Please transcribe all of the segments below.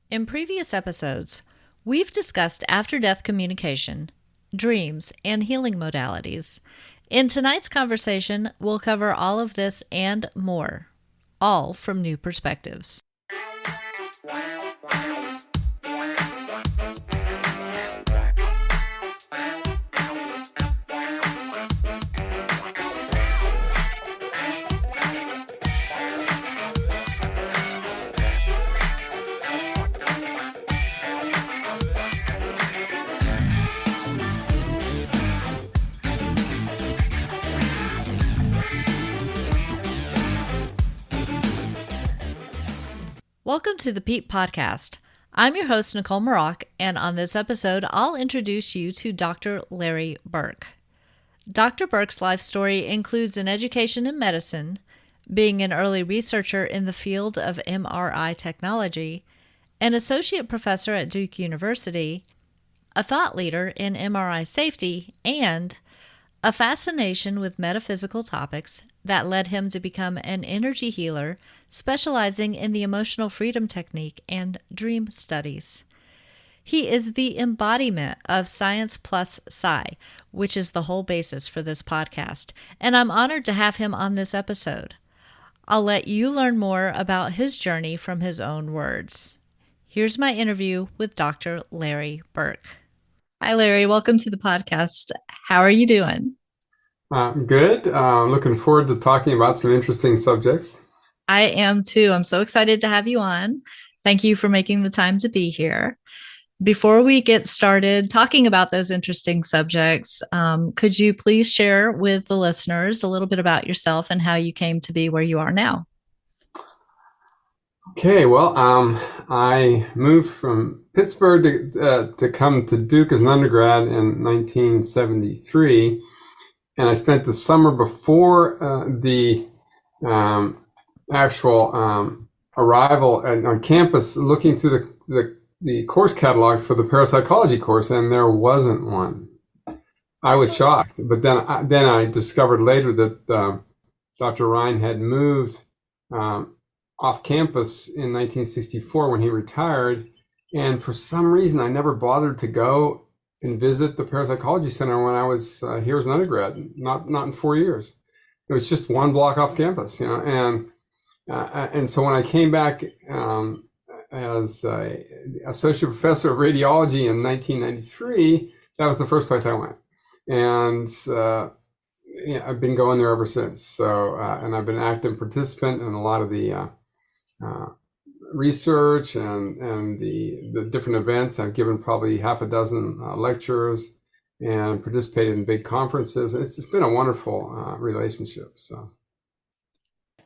In previous episodes, we've discussed after-death communication, dreams, and healing modalities. In tonight's conversation, we'll cover all of this and more, all from new perspectives. Welcome to the PEEP Podcast. I'm your host, Nicole Maroc, and on this episode, I'll introduce you to Dr. Larry Burk. Dr. Burk's life story includes an education in medicine, being an early researcher in the field of MRI technology, an associate professor at Duke University, a thought leader in MRI safety, and a fascination with metaphysical topics that led him to become an energy healer specializing in the emotional freedom technique and dream studies. He is the embodiment of Science plus Psi, which is the whole basis for this podcast, and I'm honored to have him on this episode. I'll let you learn more about his journey from his own words. Here's my interview with Dr. Larry Burk. Hi, Larry. Welcome to the podcast. How are you doing? Good. Looking forward to talking about some interesting subjects. I am too. I'm so excited to have you on. Thank you for making the time to be here. Before we get started talking about those interesting subjects, could you please share with the listeners a little bit about yourself and how you came to be where you are now? Okay, well, I moved from Pittsburgh to come to Duke as an undergrad in 1973, and I spent the summer before the actual arrival on campus looking through the course catalog for the parapsychology course, and there wasn't one. I was shocked, but then I discovered later that Dr. Ryan had moved off campus in 1964 when he retired, and for some reason I never bothered to go and visit the parapsychology center when I was here as an undergrad. Not in 4 years. It was just one block off campus, and so when I came back as associate professor of radiology in 1993, that was the first place I went, and I've been going there ever since. So, and I've been an active participant in a lot of the research and the different events. I've given probably half a dozen lectures and participated in big conferences. It's been a wonderful relationship.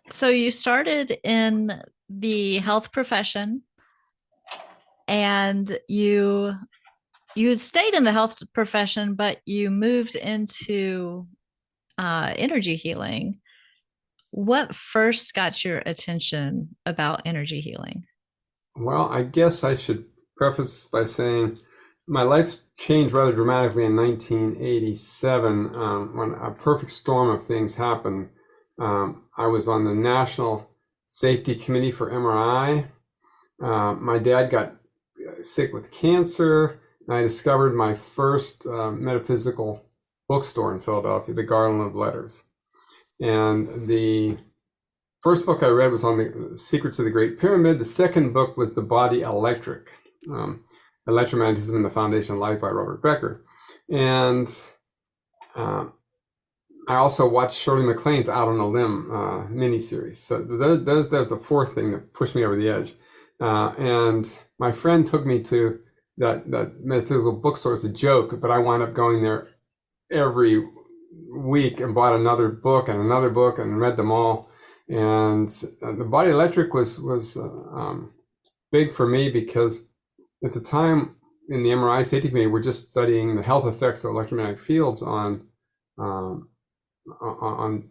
So you started in the health profession, and you stayed in the health profession, but you moved into energy healing. What first got your attention about energy healing? Well, I guess I should preface this by saying my life changed rather dramatically in 1987 when a perfect storm of things happened. I was on the National Safety Committee for MRI. My dad got sick with cancer, and I discovered my first metaphysical bookstore in Philadelphia, the Garland of Letters. And the first book I read was on the Secrets of the Great Pyramid. The second book was The Body Electric, Electromagnetism and the Foundation of Life by Robert Becker. And I also watched Shirley MacLaine's Out on a Limb miniseries. So that was the fourth thing that pushed me over the edge. And my friend took me to that metaphysical bookstore as a joke, but I wound up going there every week and bought another book and read them all. And The Body Electric was big for me because at the time in the MRI safety committee, we're just studying the health effects of electromagnetic fields on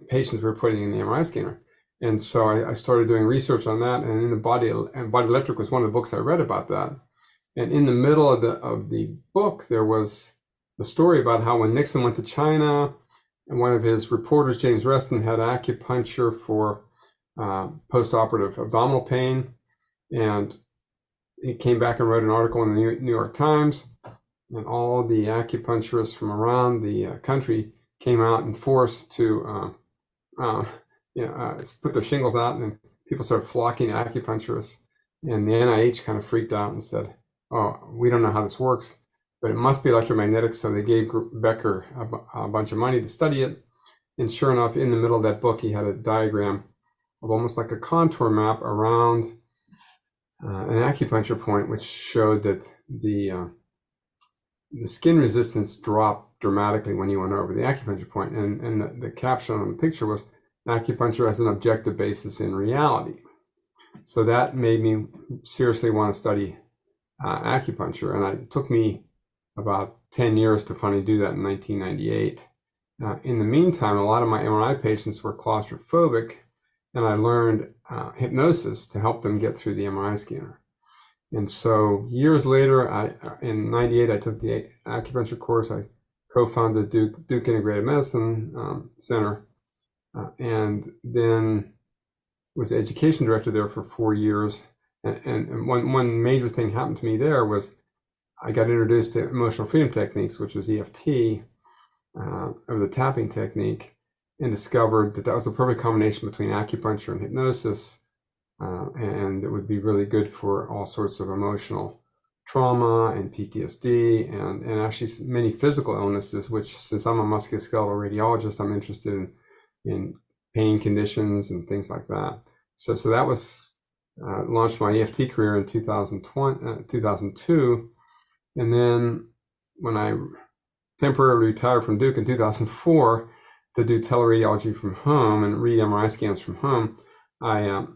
patients we were putting in the MRI scanner. And so I started doing research on that, and in Body Electric was one of the books I read about that. And in the middle of the book, there was a story about how when Nixon went to China, and one of his reporters, James Reston, had acupuncture for post-operative abdominal pain, and he came back and wrote an article in the New York Times, and all the acupuncturists from around the country came out in force to put their shingles out, and people started flocking to acupuncturists. And the NIH kind of freaked out and said, "Oh, we don't know how this works, but it must be electromagnetic." So they gave Becker a bunch of money to study it. And sure enough, in the middle of that book, he had a diagram of almost like a contour map around an acupuncture point, which showed that the skin resistance dropped dramatically when you went over the acupuncture point. And the caption on the picture was, "Acupuncture has an objective basis in reality." So that made me seriously want to study acupuncture. And it took me about 10 years to finally do that in 1998. In the meantime, a lot of my MRI patients were claustrophobic, and I learned hypnosis to help them get through the MRI scanner. And so years later, in 98, I took the acupuncture course. I co-founded Duke Integrated Medicine Center, and then was education director there for 4 years. And one major thing happened to me there was I got introduced to emotional freedom techniques, which was EFT, or the tapping technique, and discovered that was a perfect combination between acupuncture and hypnosis. And it would be really good for all sorts of emotional trauma and PTSD and actually many physical illnesses, which, since I'm a musculoskeletal radiologist, I'm interested in pain conditions and things like that. So that was launched my EFT career in 2002. And then when I temporarily retired from Duke in 2004 to do teleradiology from home and read MRI scans from home, I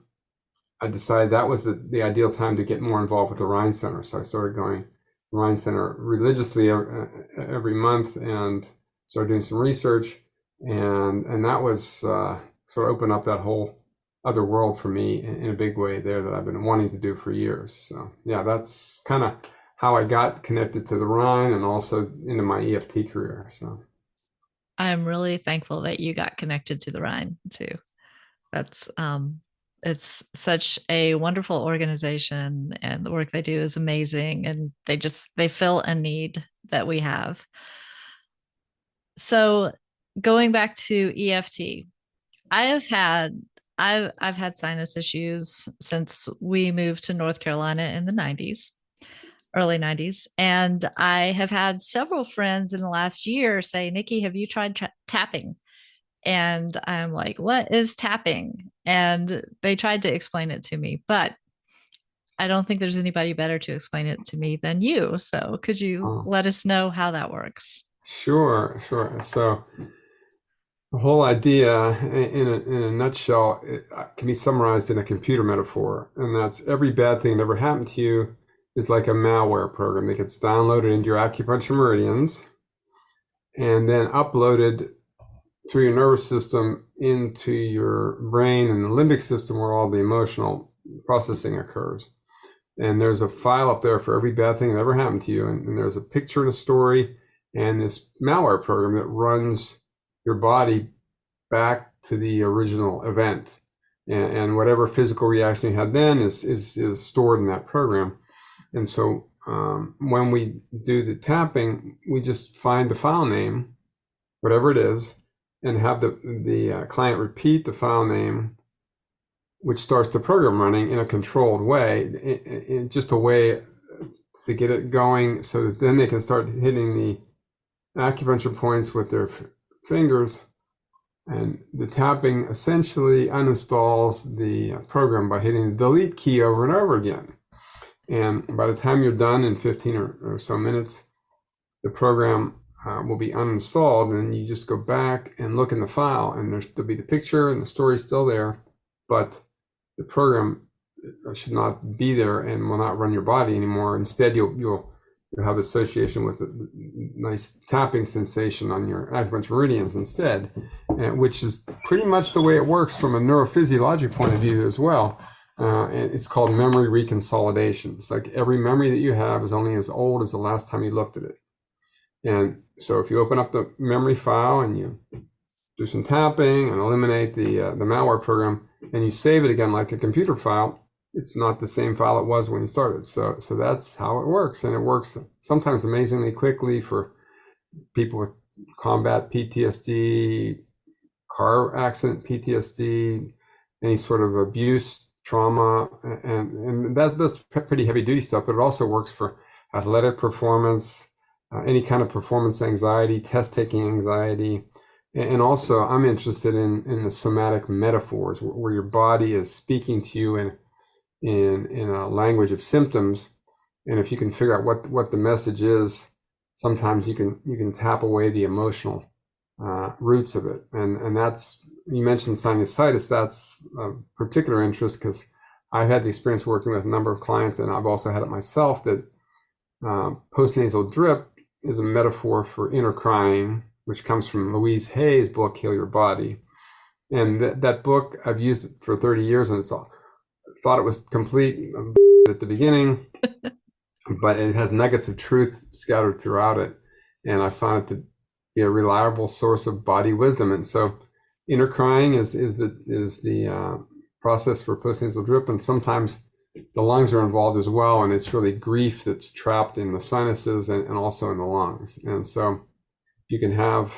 decided that was the ideal time to get more involved with the Rhine Center. So I started going to the Rhine Center religiously every month and started doing some research. And that was sort of opened up that whole other world for me in a big way there that I've been wanting to do for years. So yeah, that's kind of how I got connected to the Rhine and also into my EFT career. So I'm really thankful that you got connected to the Rhine too. That's it's such a wonderful organization, and the work they do is amazing, and they fill a need that we have. So going back to EFT, I've had sinus issues since we moved to North Carolina in the 90s, early 90s. And I have had several friends in the last year say, "Nikki, have you tried tapping?" And I'm like, "What is tapping?" And they tried to explain it to me, but I don't think there's anybody better to explain it to me than you. So could you let us know how that works? Sure. So the whole idea in a nutshell, it can be summarized in a computer metaphor, and that's every bad thing that ever happened to you is like a malware program that gets downloaded into your acupuncture meridians and then uploaded through your nervous system into your brain and the limbic system, where all the emotional processing occurs. And there's a file up there for every bad thing that ever happened to you, and there's a picture and a story and this malware program that runs your body back to the original event, and whatever physical reaction you had then is stored in that program. And so when we do the tapping, we just find the file name, whatever it is, and have the client repeat the file name, which starts the program running in a controlled way, in just a way to get it going, so that then they can start hitting the acupuncture points with their fingers. And the tapping essentially uninstalls the program by hitting the delete key over and over again. And by the time you're done in 15 or so minutes, the program will be uninstalled, and you just go back and look in the file, and there'll be the picture and the story still there, but the program should not be there and will not run your body anymore. Instead, you'll have association with a nice tapping sensation on your acupuncture meridians instead, which is pretty much the way it works from a neurophysiologic point of view as well. And it's called memory reconsolidation. It's like every memory that you have is only as old as the last time you looked at it. And so if you open up the memory file and you do some tapping and eliminate the malware program, and you save it again like a computer file, it's not the same file it was when you started. So that's how it works. And it works sometimes amazingly quickly for people with combat PTSD, car accident PTSD, any sort of abuse, trauma, and that's pretty heavy duty stuff, but it also works for athletic performance, any kind of performance anxiety, test taking anxiety. And also I'm interested in the somatic metaphors where your body is speaking to you in a language of symptoms. And if you can figure out what the message is, sometimes you can tap away the emotional roots of it. And that's, you mentioned sinusitis, that's a particular interest because I've had the experience working with a number of clients, and I've also had it myself, that postnasal drip is a metaphor for inner crying, which comes from Louise Hay's book, Heal Your Body. And that book, I've used it for 30 years, and thought it was complete at the beginning, but it has nuggets of truth scattered throughout it. And I found it to be a reliable source of body wisdom. And so inner crying is the process for postnasal drip. And sometimes the lungs are involved as well. And it's really grief that's trapped in the sinuses and also in the lungs. And so you can have,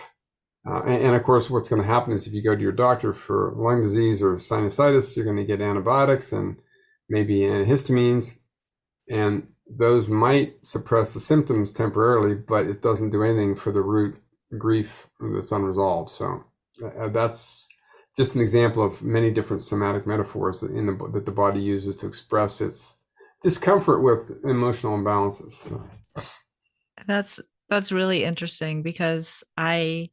and of course, what's going to happen is if you go to your doctor for lung disease or sinusitis, you're going to get antibiotics and maybe antihistamines. And those might suppress the symptoms temporarily, but it doesn't do anything for the root grief that's unresolved. So that's just an example of many different somatic metaphors that the body uses to express its discomfort with emotional imbalances. So. That's really interesting because I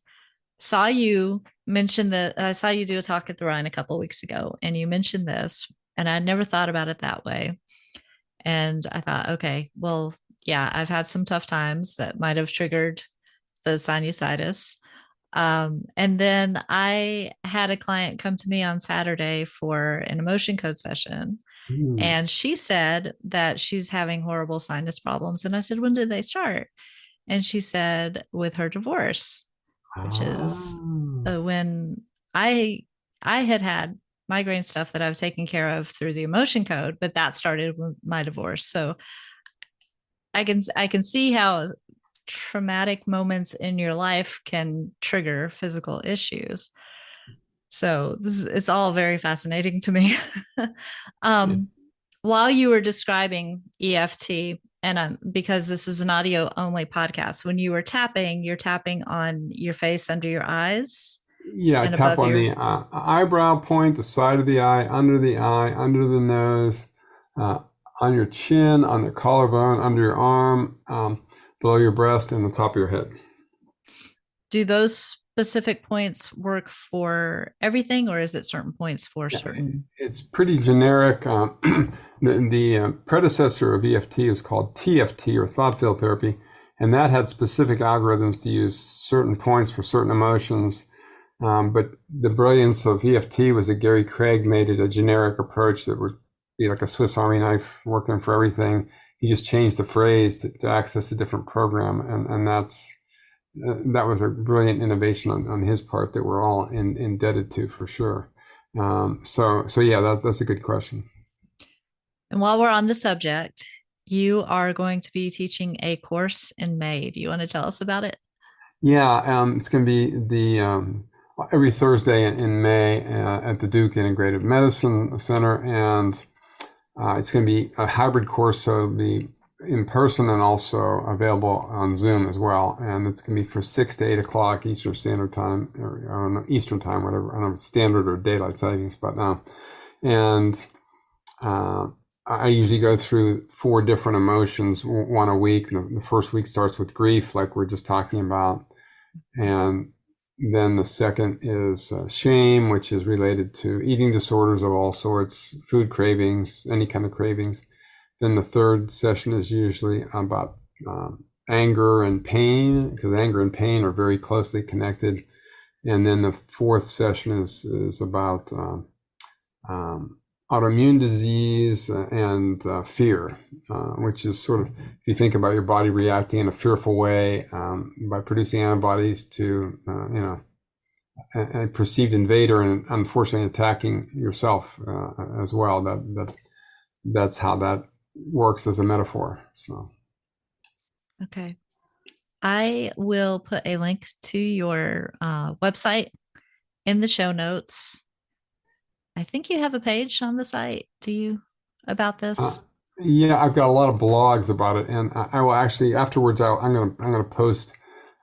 saw you mention that. I saw you do a talk at the Rhine a couple of weeks ago, and you mentioned this, and I never thought about it that way. And I thought, okay, well, yeah, I've had some tough times that might have triggered the sinusitis. And then I had a client come to me on Saturday for an emotion code session. And she said that she's having horrible sinus problems. And I said, when did they start? And she said, with her divorce, which is when I had migraine stuff that I was taking care of through the emotion code, but that started with my divorce. So I can see how traumatic moments in your life can trigger physical issues. So it's all very fascinating to me. While you were describing EFT, and because this is an audio only podcast, when you were tapping, you're tapping on your face under your eyes. Yeah, I tap on the eyebrow point, the side of the eye, under the nose, on your chin, on the collarbone, under your arm, below your breast, and the top of your head. Do those specific points work for everything, or is it certain points for certain? It's pretty generic. The predecessor of EFT was called TFT, or thought field therapy, and that had specific algorithms to use certain points for certain emotions. But the brilliance of EFT was that Gary Craig made it a generic approach that would be like a Swiss Army knife working for everything. He just changed the phrase to access a different program, and that was a brilliant innovation on his part that we're all indebted to for sure. So yeah, that's a good question. And while we're on the subject, you are going to be teaching a course in May. Do you want to tell us about it? Yeah, it's going to be every Thursday in May at the Duke Integrative Medicine Center, and it's going to be a hybrid course, so it'll be in person and also available on Zoom as well. And it's going to be for 6 to 8 o'clock Eastern Standard Time, or I don't know, Eastern Time, whatever, I don't know, standard or daylight savings, but I usually go through 4 different emotions, one a week. And the first week starts with grief, like we're just talking about. And then the second is shame, which is related to eating disorders of all sorts, food cravings, any kind of cravings. Then the third session is usually about anger and pain, because anger and pain are very closely connected. And then the fourth session is about autoimmune disease and fear, which is sort of, if you think about your body reacting in a fearful way by producing antibodies to, a perceived invader and unfortunately attacking yourself as well. That that's how that works as a metaphor. So, Okay. I will put a link to your website in the show notes. I think you have a page on the site. Do you about uh, this? yeah, I've got a lot of blogs about it, and I will actually afterwards. I'm gonna post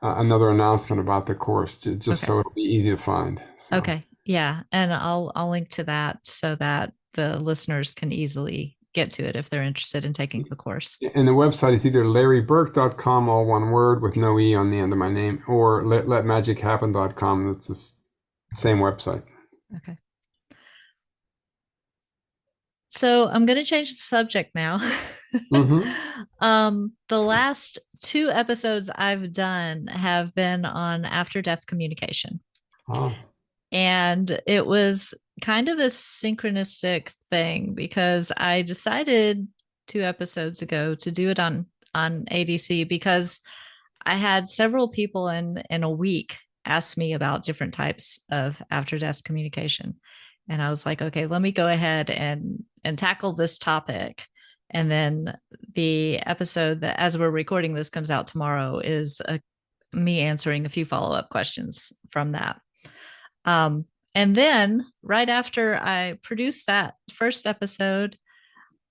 another announcement about the course, just Okay. so it'll be easy to find. So, Okay. Yeah. And I'll link to that so that the listeners can easily get to it if they're interested in taking the course. and the website is either larryburk.com, all one word with no E on the end of my name, or letmagichappen.com. It's the same website. Okay. So I'm going to change the subject now. Mm-hmm. The last two episodes I've done have been on after death communication. Ah. And it was kind of a synchronistic thing because I decided two episodes ago to do it on ADC because I had several people in a week ask me about different types of after death communication. And I was like, okay, let me go ahead and tackle this topic. And then the episode that as we're recording this comes out tomorrow is me answering a few follow-up questions from that. And then right after I produced that first episode,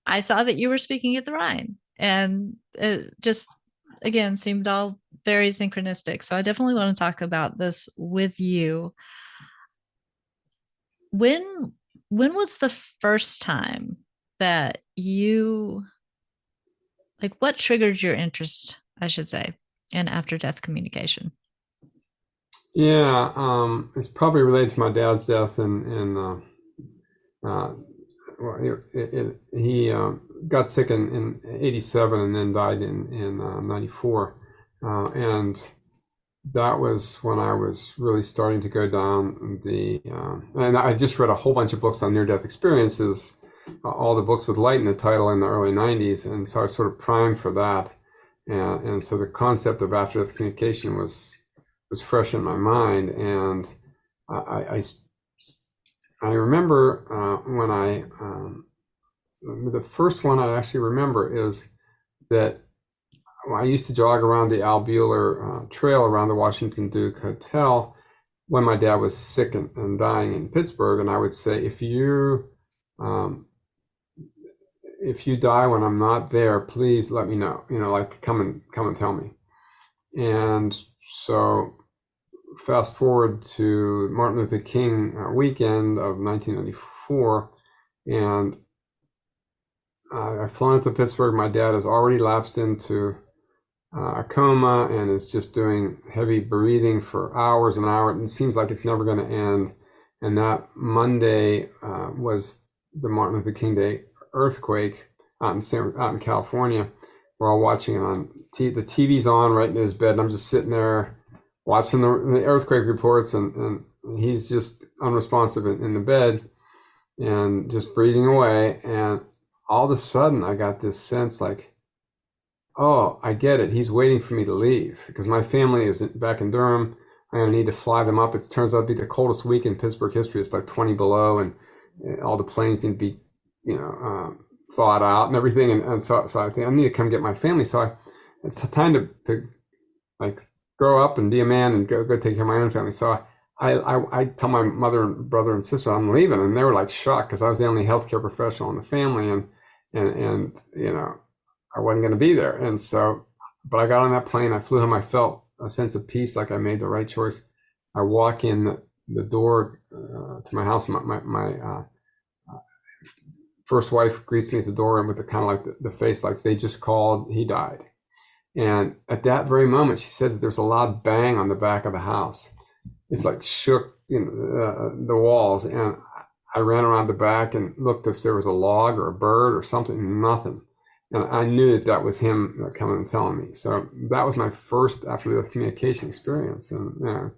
I saw that you were speaking at the Rhine, and it just again seemed all very synchronistic. So I definitely want to talk about this with you. When when was the first time that you like what triggered your interest, I should say, in after death communication? Yeah, it's probably related to my dad's death, and well, he got sick in '87 and then died in '94, and that was when I was really starting to go down and I just read a whole bunch of books on near-death experiences, all the books with light in the title in the early '90s, and so I was sort of primed for that, and so the concept of after-death communication was fresh in my mind, and I, I remember when the first one I actually remember is that I used to jog around the alveolar trail around the Washington Duke Hotel when my dad was sick and dying in Pittsburgh, and I would say, um, if you die when I'm not there, please let me know. Like come and tell me. And so fast forward to Martin Luther King weekend of 1994, and I've flown up to Pittsburgh. My dad has already lapsed into a coma and is just doing heavy breathing for hours and hours. And it seems like it's never going to end. And that Monday was the Martin Luther King Day earthquake out in California. We're all watching it on the TV's on right in his bed, and I'm just sitting there watching the earthquake reports, and he's just unresponsive in the bed and just breathing away. And all of a sudden, I got this sense like, oh, I get it. He's waiting for me to leave because my family is back in Durham. I'm going to need to fly them up. It turns out to be the coldest week in Pittsburgh history. It's like 20 below, and all the planes need to be, thawed out and everything. And so I think I need to come get my family. So it's time to like grow up and be a man and go take care of my own family. So I tell my mother and brother and sister I'm leaving, and they were like shocked because I was the only healthcare professional in the family, and I wasn't going to be there. And so, but I got on that plane, I flew home, I felt a sense of peace, like I made the right choice. I walk in the door to my house. My first wife greets me at the door, and with the kind of like the face like they just called, he died. And at that very moment, she said that there's a loud bang on the back of the house. It's like shook the walls, and I ran around the back and looked if there was a log or a bird or something. Nothing. And I knew that was him coming and telling me. So that was my first after-death communication experience. And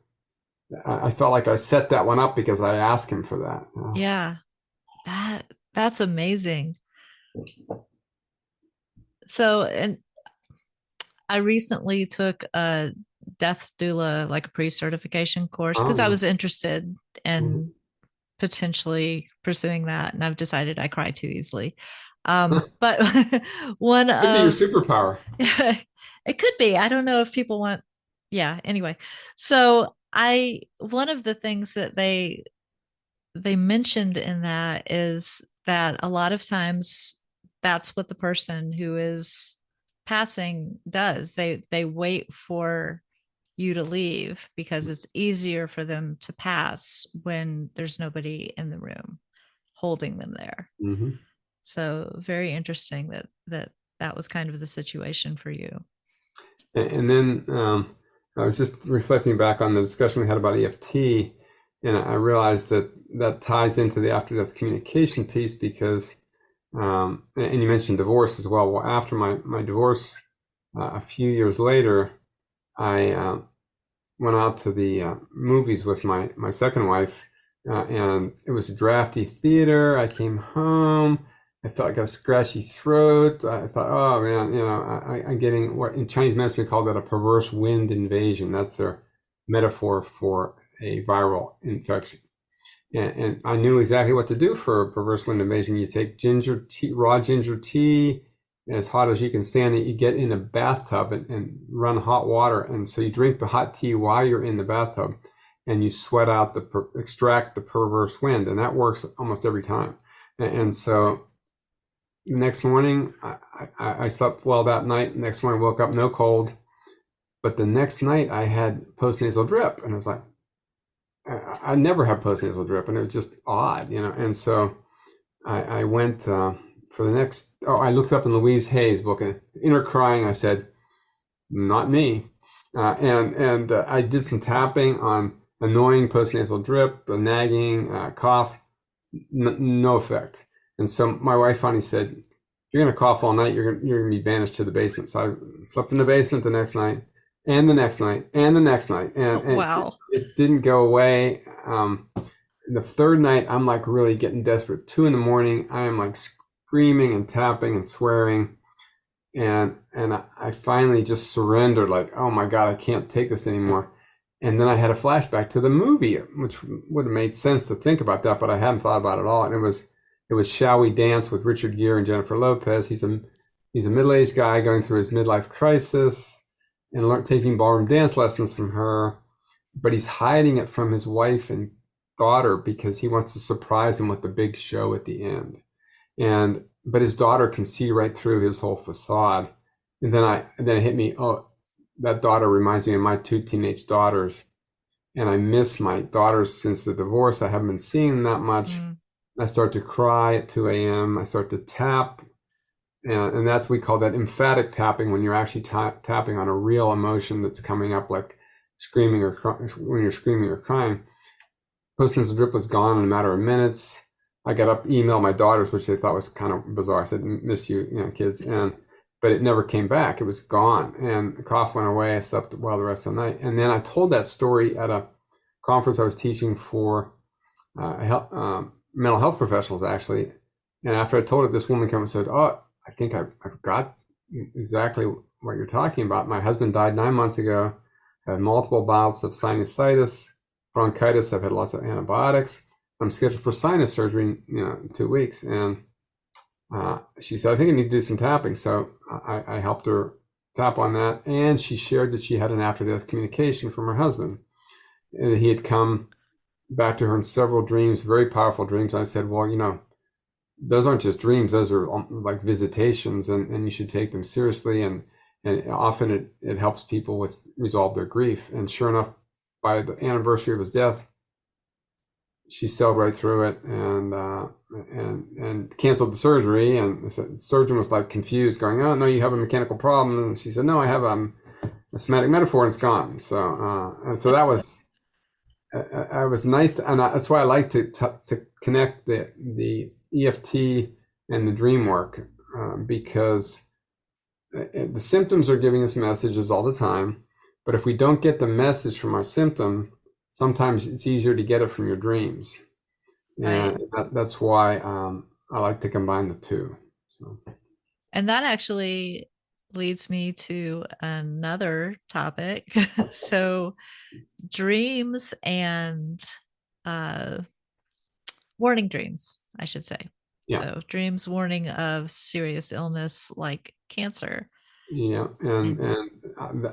I felt like I set that one up because I asked him for that. Yeah, that's amazing. So, and I recently took a death doula, like a pre-certification course, because I Oh, was interested mhm. in potentially pursuing that, and I've decided I cry too easily. But one Could be your of superpower. it could be. I don't know if people want. Yeah. Anyway, so I one of the things that they mentioned in that is that a lot of times that's what the person who is passing does. They wait for you to leave because it's easier for them to pass when there's nobody in the room holding them there. Hmm. So very interesting that was kind of the situation for you. And then I was just reflecting back on the discussion we had about EFT, and I realized that that ties into the after-death communication piece because, and you mentioned divorce as well. Well, after my divorce, a few years later, I went out to the movies with my second wife, and it was a drafty theater. I came home. I felt like a scratchy throat. I thought, oh man, I'm getting what in Chinese medicine we call that a perverse wind invasion. That's their metaphor for a viral infection. And I knew exactly what to do for a perverse wind invasion. You take ginger tea, raw ginger tea, as hot as you can stand it. You get in a bathtub and run hot water. And so you drink the hot tea while you're in the bathtub and you sweat out extract the perverse wind. And that works almost every time. And so the next morning, I slept well that night. Next morning, woke up no cold. But the next night, I had postnasal drip. And I was like, I never have postnasal drip. And it was just odd, And so I went for the next, I looked up in Louise Hay's book, and inner crying, I said, not me. And I did some tapping on annoying postnasal drip, nagging, cough, no effect. And so my wife finally said, you're going to cough all night. You're going to be banished to the basement. So I slept in the basement the next night and the next night and the next night. And Wow. it didn't go away. The third night, I'm like really getting desperate. 2 a.m, I am like screaming and tapping and swearing. And I finally just surrendered, like, oh my God, I can't take this anymore. And then I had a flashback to the movie, which would have made sense to think about that, but I hadn't thought about it at all. And it was Shall We Dance with Richard Gere and Jennifer Lopez. He's a middle-aged guy going through his midlife crisis and taking ballroom dance lessons from her, but he's hiding it from his wife and daughter because he wants to surprise them with the big show at the end. But his daughter can see right through his whole facade. And then it hit me, oh, that daughter reminds me of my 2 teenage daughters. And I miss my daughters since the divorce. I haven't been seeing them that much. I start to cry at 2 a.m. I start to tap. And that's, we call that emphatic tapping, when you're actually tapping on a real emotion that's coming up, like screaming or when you're screaming or crying. Postnasal drip was gone in a matter of minutes. I got up, emailed my daughters, which they thought was kind of bizarre. I said, miss you, kids. But it never came back. It was gone. And the cough went away. I slept well the rest of the night. And then I told that story at a conference I was teaching for mental health professionals, actually. And after I told it, this woman came and said, oh, I think I got exactly what you're talking about. My husband died 9 months ago. I had multiple bouts of sinusitis, bronchitis. I've had lots of antibiotics. I'm scheduled for sinus surgery, in 2 weeks. And she said, I think I need to do some tapping. So I helped her tap on that. And she shared that she had an after-death communication from her husband. And he had come back to her in several dreams, very powerful dreams. And I said, well, those aren't just dreams. Those are like visitations, and you should take them seriously. And often it helps people resolve their grief. And sure enough, by the anniversary of his death, she sailed right through it and canceled the surgery. And the surgeon was like confused, going, "Oh no, you have a mechanical problem." And she said, "No, I have a somatic metaphor, and it's gone." So that was I was nice, and that's why I like to connect the EFT and the dream work because the symptoms are giving us messages all the time. But if we don't get the message from our symptom, sometimes it's easier to get it from your dreams. Right. And that's why I like to combine the two. So. And that actually leads me to another topic. So, dreams and warning dreams, I should say. Yeah. So dreams warning of serious illness like cancer. Yeah, And and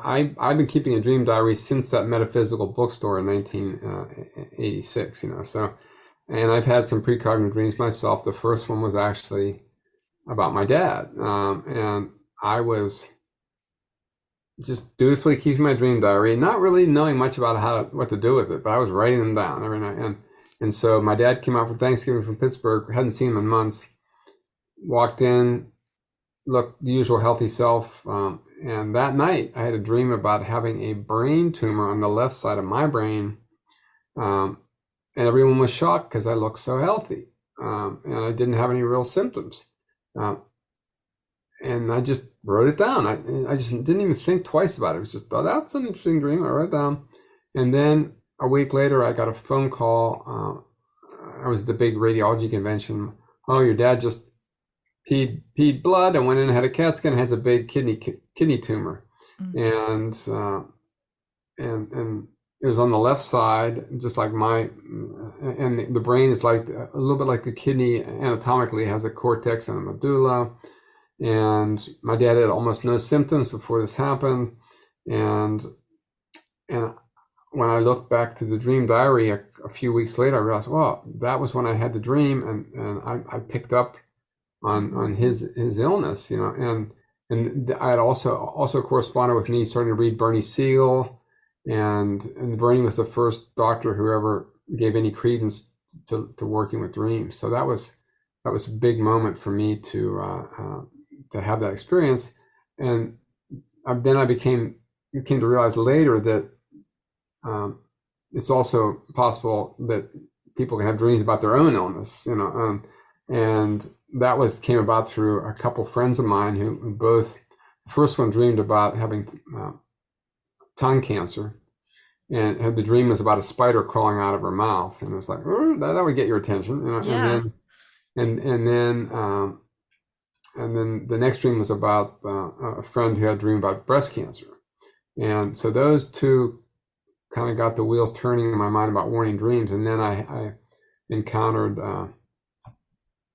I've been keeping a dream diary since that metaphysical bookstore in 1986. So, and I've had some precognitive dreams myself. The first one was actually about my dad, and I was just dutifully keeping my dream diary, not really knowing much about what to do with it, but I was writing them down every night. And so my dad came out for Thanksgiving from Pittsburgh. Hadn't seen him in months. Walked in, looked the usual healthy self. And that night, I had a dream about having a brain tumor on the left side of my brain. And everyone was shocked because I looked so healthy. And I didn't have any real symptoms. And I just wrote it down. I just didn't even think twice about it. It was just, oh, that's an interesting dream. I wrote it down. And then a week later, I got a phone call. I was at the big radiology convention. Oh, your dad just peed blood and went in and had a CAT scan, has a big kidney tumor. And it was on the left side, just like and the brain is like a little bit like the kidney anatomically, has a cortex and a medulla. And my dad had almost no symptoms before this happened. And when I look back to the dream diary a few weeks later, I realized, well, that was when I had the dream, and I picked up on his illness, and I had also corresponded with me starting to read Bernie Siegel, and Bernie was the first doctor who ever gave any credence to working with dreams. So that was a big moment for me to have that experience. And then I came to realize later that it's also possible that people can have dreams about their own illness, and that came about through a couple friends of mine who both, the first one dreamed about having tongue cancer, and the dream was about a spider crawling out of her mouth, and it was like, oh, that would get your attention, yeah. And then the next dream was about a friend who had a dream about breast cancer. And so those two kind of got the wheels turning in my mind about warning dreams. And then I encountered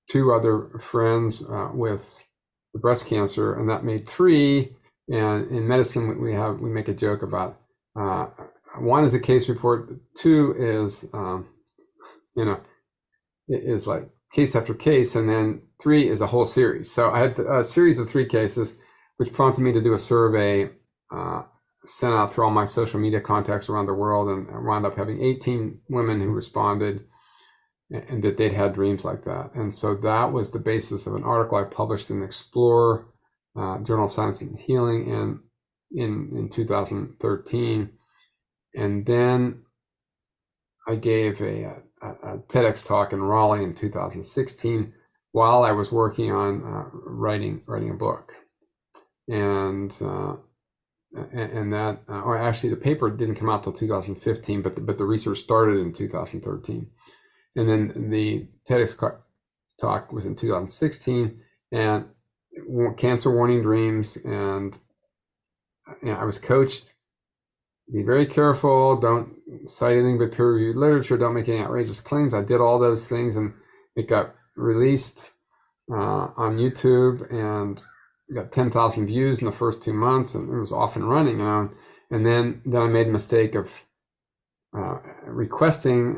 two other friends with the breast cancer, and that made three. And in medicine, we make a joke about one is a case report, two is it is like case after case, and then three is a whole series. So I had a series of 3 cases, which prompted me to do a survey sent out through all my social media contacts around the world, and I wound up having 18 women who responded and that they'd had dreams like that. And so that was the basis of an article I published in Explorer, Journal of Science and Healing, and in 2013. And then I gave a TEDx talk in Raleigh in 2016 while I was working on writing a book. And that, or actually the paper didn't come out till 2015, but the research started in 2013. And then the TEDx talk was in 2016, and cancer warning dreams. And I was coached, be very careful, don't cite anything but peer-reviewed literature, don't make any outrageous claims. I did all those things, and it got released on YouTube, and got 10,000 views in the first 2 months, and it was off and running, and then I made a mistake of requesting,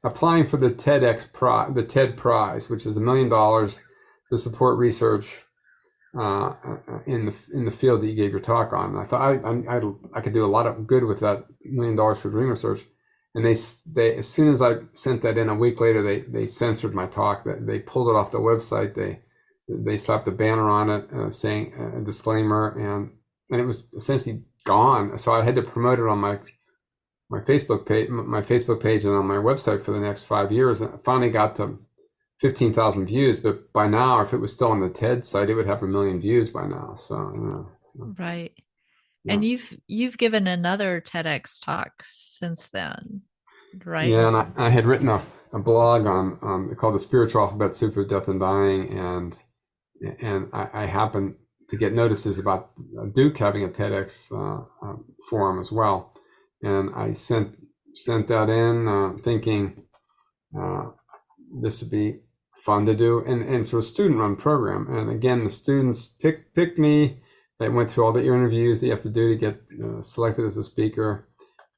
applying for the TEDx the TED Prize, which is $1 million to support research in the field that you gave your talk on. And I thought I could do a lot of good with that $1 million for dream research. And they as soon as I sent that in, a week later, they censored my talk. They pulled it off the website. They slapped a banner on it saying a disclaimer, and it was essentially gone. So I had to promote it on my Facebook page and on my website for the next 5 years. And I finally got to 15,000 views, but by now, if it was still on the TED site, it would have 1 million views by now. So Right. Yeah. And you've given another TEDx talk since then, right? Yeah, and I had written a blog on called The Spiritual Alphabet Soup of Death and Dying, and I happened to get notices about Duke having a TEDx forum as well, and I sent that in thinking this would be fun to do. And so a student run program. And again, the students pick me. I went through all the interviews that you have to do to get selected as a speaker.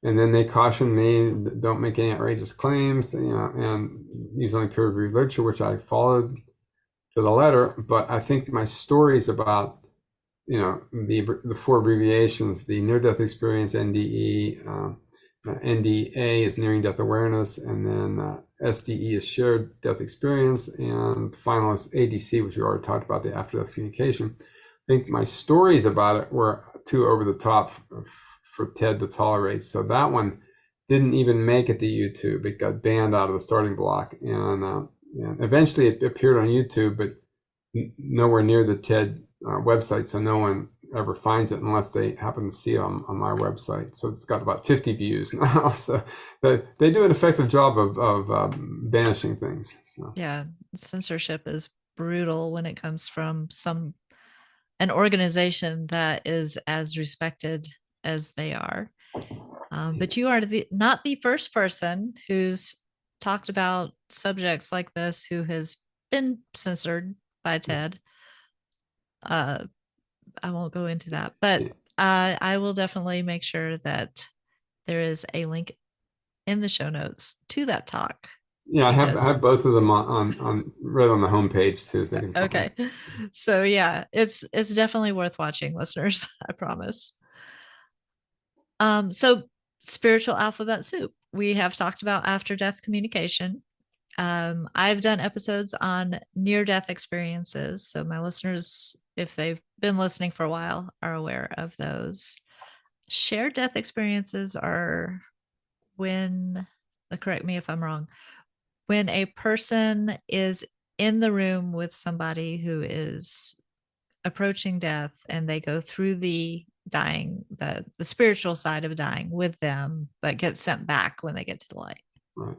And then they cautioned me, don't make any outrageous claims, and use only peer-reviewed literature, which I followed to the letter. But I think my stories about, the four abbreviations, the near-death experience, NDE, NDA is nearing death awareness, and then SDE is shared death experience, and final is ADC, which we already talked about, the after-death communication. I think my stories about it were too over the top for TED to tolerate. So that one didn't even make it to YouTube. It got banned out of the starting block. And eventually it appeared on YouTube, but nowhere near the TED website. So no one ever finds it unless they happen to see it on my website. So it's got about 50 views now. So they do an effective job of banishing things. So. Yeah, censorship is brutal when it comes from an organization that is as respected as they are. But you are not the first person who's talked about subjects like this who has been censored by TED. I won't go into that, but I will definitely make sure that there is a link in the show notes to that talk. Yeah, I have both of them on right on the homepage too. So they can okay. So yeah, it's definitely worth watching, listeners. I promise. So spiritual alphabet soup. We have talked about after death communication. I've done episodes on near death experiences. So my listeners, if they've been listening for a while, are aware of those. Shared death experiences are when, correct me if I'm wrong, when a person is in the room with somebody who is approaching death and they go through the dying, the spiritual side of dying with them, but get sent back when they get to the light. Right.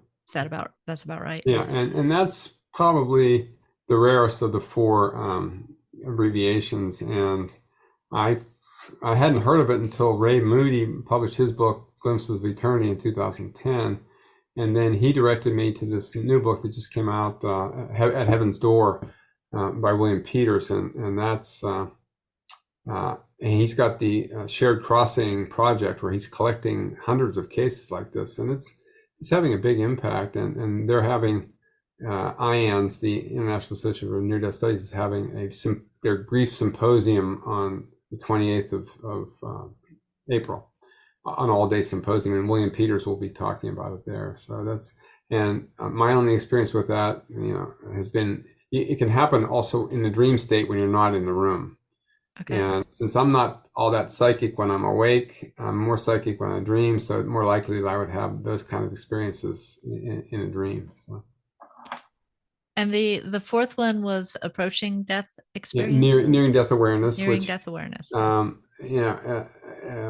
That's about right? Yeah, and that's probably the rarest of the four abbreviations. And I hadn't heard of it until Ray Moody published his book, Glimpses of Eternity, in 2010. And then he directed me to this new book that just came out, At Heaven's Door, by William Peters. And that's, and he's got the Shared Crossing Project, where he's collecting hundreds of cases like this. And it's having a big impact. And they're having, IANS, the International Association for Near-Death Studies, is having their grief symposium on the 28th of April, an all-day symposium, and William Peters will be talking about it there. So my only experience with that, has been, it can happen also in the dream state when you're not in the room. Okay. And since I'm not all that psychic when I'm awake, I'm more psychic when I dream. So more likely that I would have those kind of experiences in a dream. So. And the fourth one was approaching death experiences. Yeah, nearing death awareness. Nearing death awareness.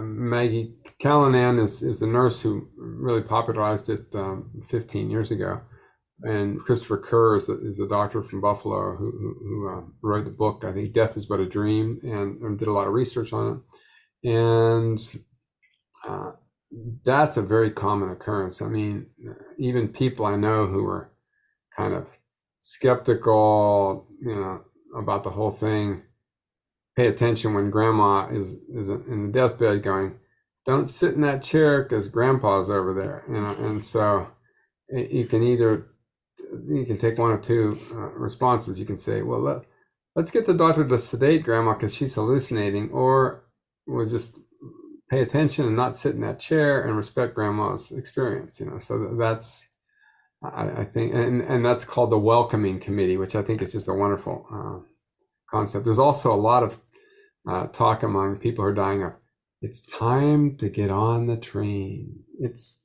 Maggie Callanan is a nurse who really popularized it 15 years ago, and Christopher Kerr is a doctor from Buffalo who wrote the book, I think, Death is But a Dream, and did a lot of research on it. And that's a very common occurrence. I mean, even people I know who are kind of skeptical, about the whole thing, pay attention when grandma is in the deathbed going, don't sit in that chair because grandpa's over there, and so you can take one of two responses. You can say, well, let's get the doctor to sedate grandma because she's hallucinating, or we'll just pay attention and not sit in that chair and respect grandma's experience, so that's, I think, and that's called the welcoming committee, which I think is just a wonderful concept. There's also a lot of talk among people who are dying of, it's time to get on the train. It's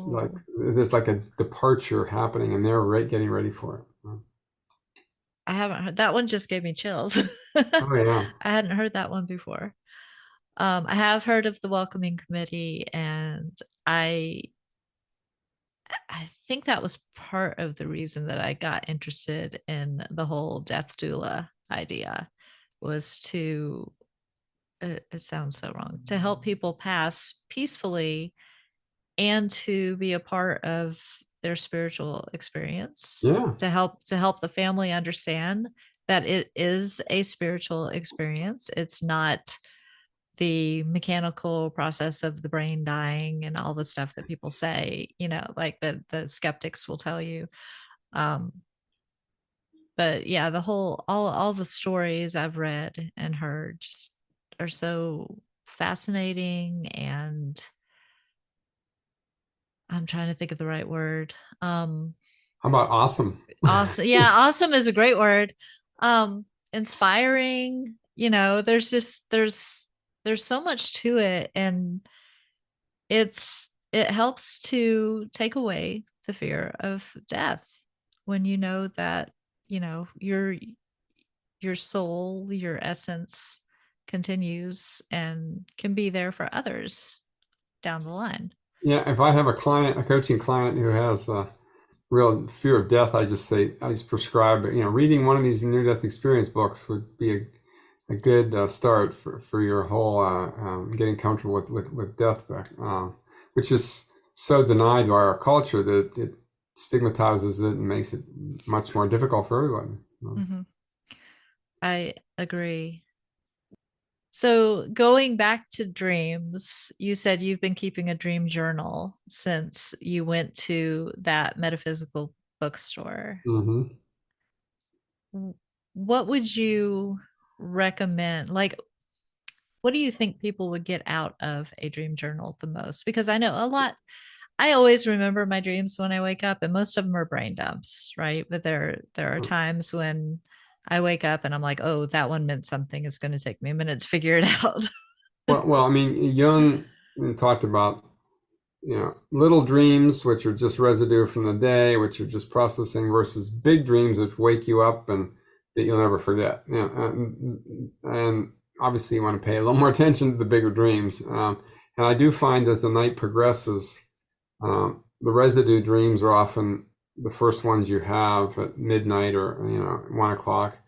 like there's like a departure happening, and they're getting ready for it. I haven't heard that one. Just gave me chills. Oh yeah, I hadn't heard that one before. I have heard of the welcoming committee, and I think that was part of the reason that I got interested in the whole death doula idea, was to, it sounds so wrong, to help people pass peacefully and to be a part of their spiritual experience Yeah. to help the family understand that it is a spiritual experience. It's not the mechanical process of the brain dying and all the stuff that people say, like the skeptics will tell you. But yeah, the whole all the stories I've read and heard just are so fascinating, and I'm trying to think of the right word. How about awesome? Awesome. Yeah, awesome is a great word. Inspiring, there's so much to it, and it helps to take away the fear of death when you know that, your soul, your essence continues and can be there for others down the line. Yeah, if I have a coaching client who has a real fear of death, I just prescribe, reading one of these near-death experience books would be a good start for your whole getting comfortable with death, which is so denied by our culture that it stigmatizes it and makes it much more difficult for everyone. Mm-hmm. I agree. So going back to dreams, you said you've been keeping a dream journal since you went to that metaphysical bookstore. Mm-hmm. What would you recommend? Like, what do you think people would get out of a dream journal the most? Because I know a lot, I always remember my dreams when I wake up, and most of them are brain dumps, right? But there are times when I wake up and I'm like, oh, that one meant something. It's going to take me a minute to figure it out. Well, I mean, Jung talked about, little dreams, which are just residue from the day, which are just processing, versus big dreams, which wake you up and that you'll never forget. And obviously you want to pay a little more attention to the bigger dreams. And I do find as the night progresses, the residue dreams are often the first ones you have at midnight or 1 o'clock,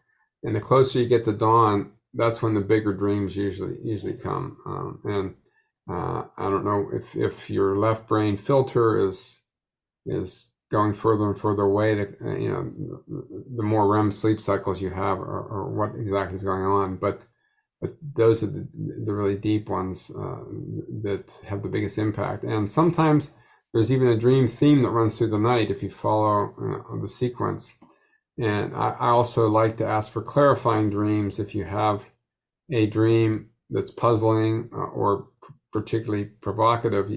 and the closer you get to dawn, that's when the bigger dreams usually come. And I don't know if your left brain filter is going further and further away. The more REM sleep cycles you have, or what exactly is going on, but those are the really deep ones that have the biggest impact. And sometimes there's even a dream theme that runs through the night if you follow the sequence. And I also like to ask for clarifying dreams. If you have a dream that's puzzling or particularly provocative,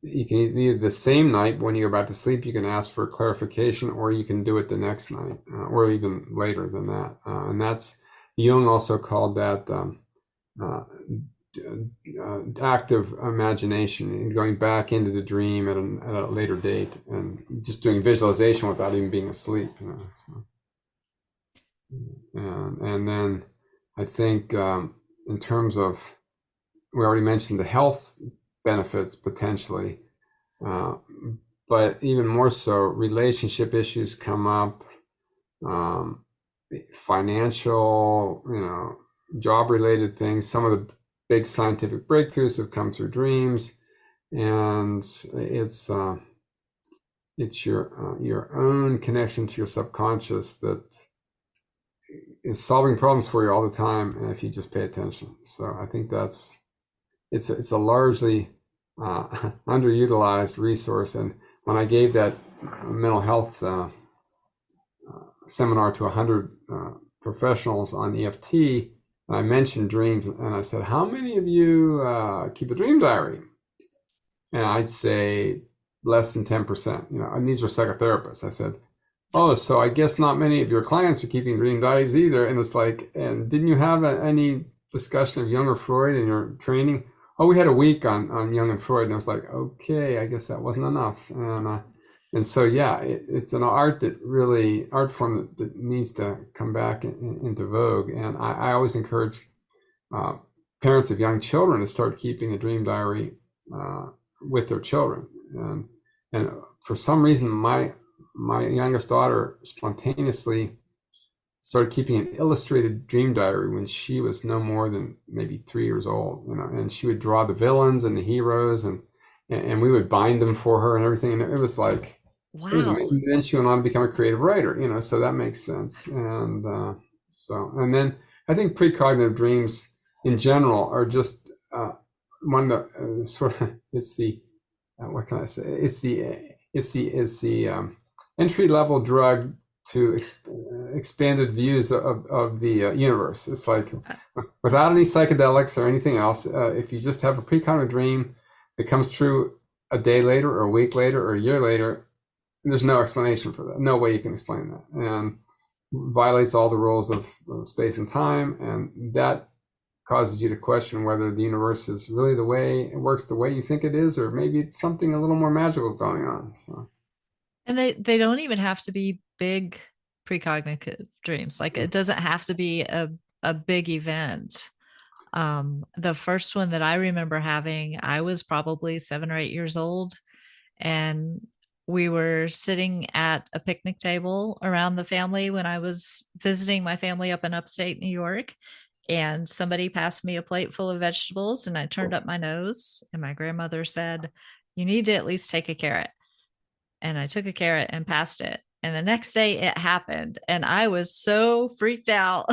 you can either the same night when you go back to sleep, you can ask for clarification, or you can do it the next night, or even later than that. And that's, Jung also called that active imagination, going back into the dream at a later date and just doing visualization without even being asleep. And then I think in terms of, we already mentioned the health benefits potentially, but even more so, relationship issues come up, financial, job-related things. Some of the big scientific breakthroughs have come through dreams, and it's your own connection to your subconscious that is solving problems for you all the time, and if you just pay attention. So I think it's a largely underutilized resource. And when I gave that mental health seminar to 100 professionals on EFT, I mentioned dreams, and I said, how many of you keep a dream diary? And I'd say less than 10%, and these are psychotherapists. I said, oh, so I guess not many of your clients are keeping dream diaries either. And it's like, and didn't you have any discussion of Jung or Freud in your training? Oh, we had a week on Jung and Freud. And I was like, okay, I guess that wasn't enough. And so, yeah, it's an art form that needs to come back into vogue. And I always encourage parents of young children to start keeping a dream diary with their children. And for some reason, my youngest daughter spontaneously started keeping an illustrated dream diary when she was no more than maybe 3 years old, and she would draw the villains and the heroes, and we would bind them for her and everything. And it was like, It was Wow. amazing. Then she went on to become a creative writer, so that makes sense. And and then I think precognitive dreams in general are just one of the sort of, it's the, what can I say? It's the entry level drug to expanded views of the universe. It's like without any psychedelics or anything else, if you just have a precognitive dream that comes true a day later or a week later or a year later, there's no explanation for that. No way you can explain that, and violates all the rules of space and time, and that causes you to question whether the universe is really the way it works, the way you think it is, or maybe it's something a little more magical going on. So, And they don't even have to be big precognitive dreams. Like it doesn't have to be a big event. The first one that I remember having, I was probably 7 or 8 years old, and we were sitting at a picnic table around the family when I was visiting my family up in upstate New York. And somebody passed me a plate full of vegetables, and I turned up my nose, and my grandmother said, "You need to at least take a carrot." And I took a carrot and passed it. And the next day it happened. And I was so freaked out.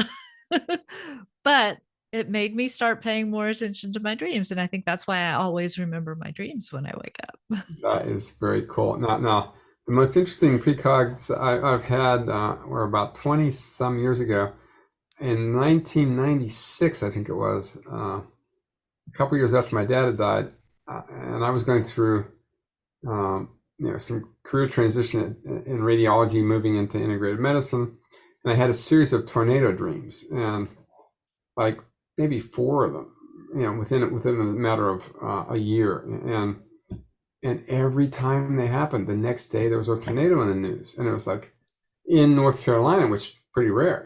But it made me start paying more attention to my dreams. And I think that's why I always remember my dreams when I wake up. that is very cool. Now, the most interesting precogs I've had were about 20 some years ago. In 1996, I think it was, a couple years after my dad had died, and I was going through some career transition in radiology, moving into integrated medicine, and I had a series of tornado dreams, and like maybe four of them, within a matter of a year, and every time they happened, the next day there was a tornado in the news, and it was like in North Carolina, which is pretty rare,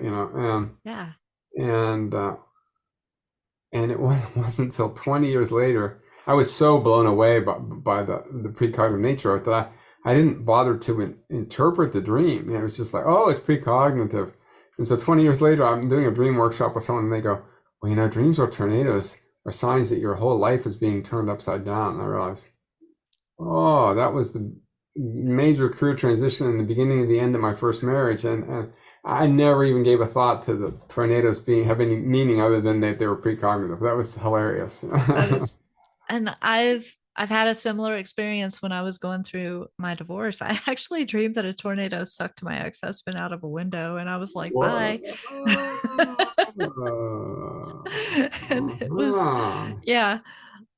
Yeah. and it wasn't until 20 years later. I was so blown away by the precognitive nature of it that I didn't bother to interpret the dream. It was just like, oh, it's precognitive. And so 20 years later, I'm doing a dream workshop with someone, and they go, well, dreams or tornadoes are signs that your whole life is being turned upside down. And I realized, oh, that was the major career transition in the beginning and the end of my first marriage. And I never even gave a thought to the tornadoes have any meaning other than that they were precognitive. That was hilarious. That is, and I've had a similar experience when I was going through my divorce. I actually dreamed that a tornado sucked my ex-husband out of a window, and I was like, bye. And it was, yeah.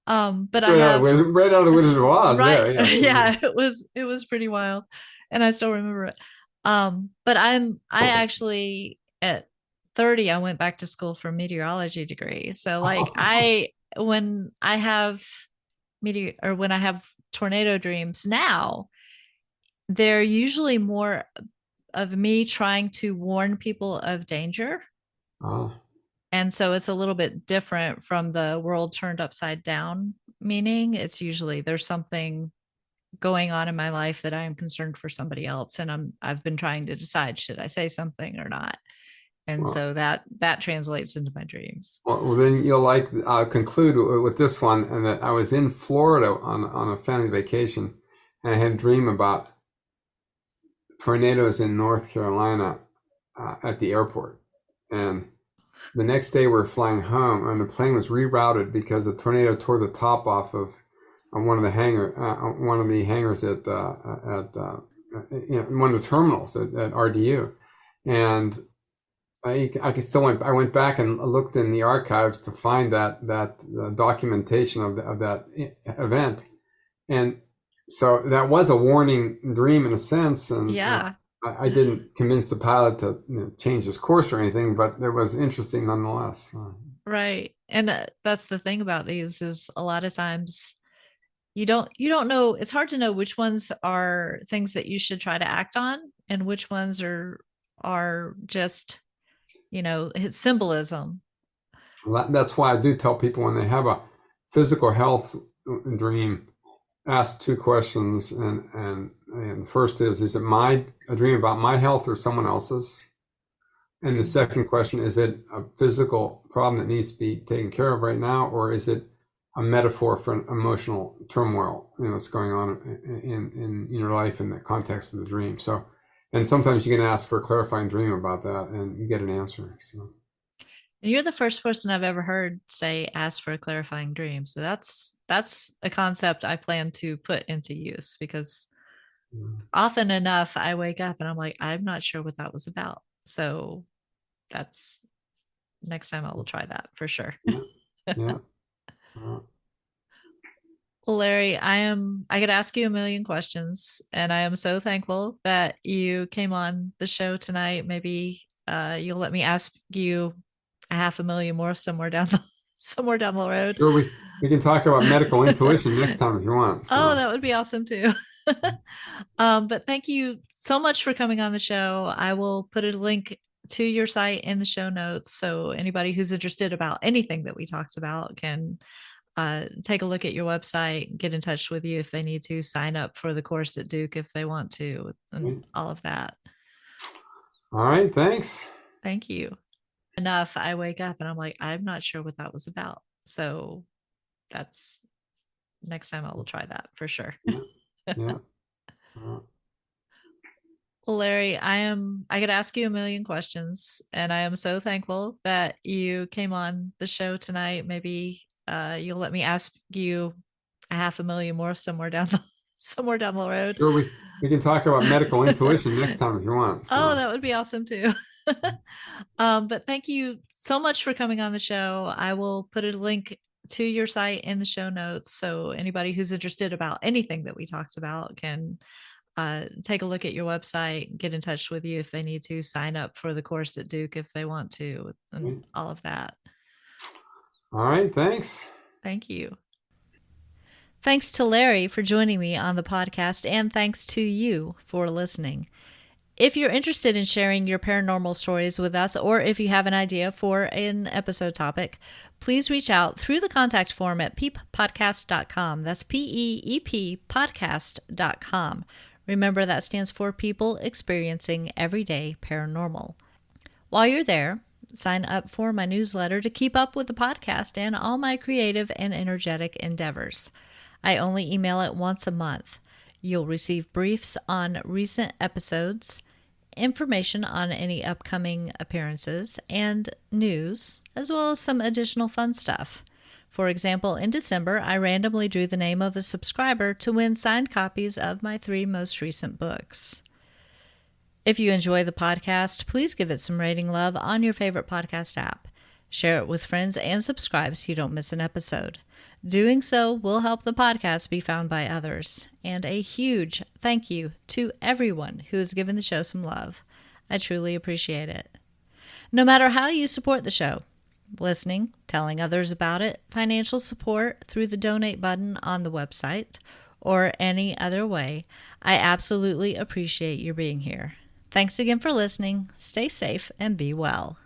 But I have right out of the Wizard of Oz right. there. Yeah, it was pretty wild. And I still remember it. But I actually at 30, I went back to school for a meteorology degree. So like when I have when I have tornado dreams now, they're usually more of me trying to warn people of danger. Oh. And so it's a little bit different from the world turned upside down meaning. It's usually there's something going on in my life that I am concerned for somebody else, and I've been trying to decide, should I say something or not? And so that translates into my dreams. Well, then you'll conclude with this one, and that I was in Florida on a family vacation, and I had a dream about tornadoes in North Carolina at the airport. And the next day we're flying home, and the plane was rerouted because a tornado tore the top off of one of the hangars at one of the terminals at RDU, and I went back and looked in the archives to find that documentation of that event, and so that was a warning dream in a sense, and yeah. I didn't convince the pilot to change his course or anything, but it was interesting nonetheless. Right, and that's the thing about these is a lot of times you don't know. It's hard to know which ones are things that you should try to act on, and which ones are just it's symbolism. That's why I do tell people when they have a physical health dream, ask two questions, and the first is it a dream about my health or someone else's? And the second question, is it a physical problem that needs to be taken care of right now, or is it a metaphor for an emotional turmoil, that's going on in your life in the context of the dream. So, and sometimes you can ask for a clarifying dream about that and you get an answer. So. And you're the first person I've ever heard say ask for a clarifying dream. So that's a concept I plan to put into use, because often enough I wake up and I'm like, I'm not sure what that was about. So that's next time I will try that for sure. Yeah. Well, Larry, I could ask you a million questions, and I am so thankful that you came on the show tonight. Maybe you'll let me ask you a half a million more somewhere down the road. Sure, we can talk about medical intuition next time if you want. So. Oh, that would be awesome too. But thank you so much for coming on the show. I will put a link to your site in the show notes, so anybody who's interested about anything that we talked about can take a look at your website, get in touch with you if they need to, sign up for the course at Duke if they want to, and all of that. All right, thanks. Thank you. Enough, I wake up and I'm like, I'm not sure what that was about. So that's next time I will try that for sure. Yeah. Well, Larry, I could ask you a million questions, and I am so thankful that you came on the show tonight. Maybe you'll let me ask you a half a million more somewhere down the road. Sure, we can talk about medical intuition next time if you want. So. Oh, that would be awesome too. But thank you so much for coming on the show. I will put a link to your site in the show notes, so anybody who's interested about anything that we talked about can take a look at your website, get in touch with you if they need to, sign up for the course at Duke if they want to, and all of that. All right, thanks. Thank you. Thanks to Larry for joining me on the podcast, and thanks to you for listening. If you're interested in sharing your paranormal stories with us, or if you have an idea for an episode topic, please reach out through the contact form at peeppodcast.com. That's PEEP podcast.com. Remember, that stands for People Experiencing Everyday Paranormal. While you're there, sign up for my newsletter to keep up with the podcast and all my creative and energetic endeavors. I only email it once a month. You'll receive briefs on recent episodes, information on any upcoming appearances, and news, as well as some additional fun stuff. For example, in December, I randomly drew the name of a subscriber to win signed copies of my 3 most recent books. If you enjoy the podcast, please give it some rating love on your favorite podcast app. Share it with friends and subscribe so you don't miss an episode. Doing so will help the podcast be found by others. And a huge thank you to everyone who has given the show some love. I truly appreciate it. No matter how you support the show, listening, telling others about it, financial support through the donate button on the website, or any other way, I absolutely appreciate your being here. Thanks again for listening. Stay safe and be well.